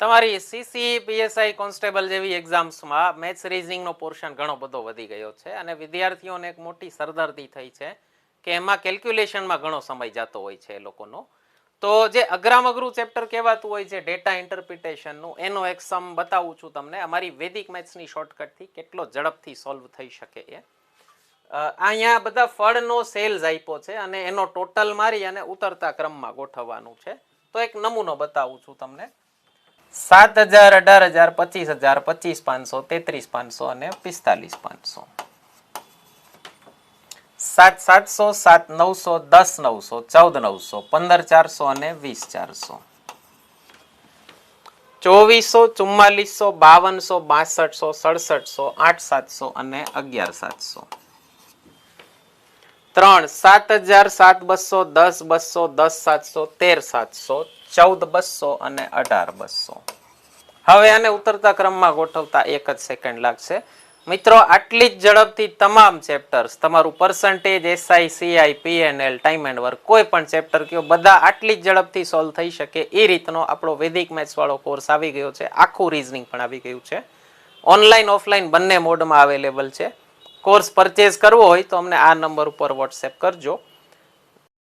તમારી CC PSI constable જેવી એક્ઝામ્સમાં maths રીઝનિંગનો portion ઘણો બધો વધી ગયો છે અને વિદ્યાર્થીઓને એક મોટી સરદર્દી થઈ છે કે એમાં કેલ્ક્યુલેશનમાં ઘણો સમય જતો હોય છે એ લોકોનો. તો જે અઘરામ અઘરું ચેપ્ટર કહેવાતું હોય છે ડેટા ઇન્ટરપ્રિટેશનનું, એનો એક સમ બતાવું છું તમને અમારી વૈદિક મેથ્સની શોર્ટકટથી કેટલો ઝડપથી સોલ્વ થઈ શકે એ. અહીંયા બધા ફળનો સેલ્સ આપ્યો છે અને એનો ટોટલ મારી અને ઉતરતા ક્રમમાં ગોઠવવાનું છે. તો એક નમૂનો બતાવું છું તમને. 7,000, 18,000, 25,000, 25,500, 33,500 અને 45,500. 7,700, 7,900, 10,900, 14,900, 15,400 અને 20,400. 2,400, 4400, 5200, 6700, 8,700 અને 11,700. 3, 7,000, 7,200, 10,200, 10,700, 13,700, 14,200 અને 18,200. હવે આને ઉતરતા ક્રમમાં ગોઠવતા એક જ સેકન્ડ લાગશે. મિત્રો, આટલી જ ઝડપથી તમામ ચેપ્ટર્સ, તમારું percentage, SI, CI, P&L, time and work, કોઈ પણ ચેપ્ટર કયો, બધા આટલી જ ઝડપથી સોલ્વ થઈ શકે એ રીતનો આપણો વૈદિક મેથ્સ વાળો કોર્સ આવી ગયો છે. આખું રીઝનિંગ પણ આવી ગયું છે. ઓનલાઈન ઓફલાઈન બંને મોડમાં અવેલેબલ છે. કોર્સ પરચેઝ કરવો હોય તો અમને આ નંબર ઉપર વોટ્સએપ કરજો.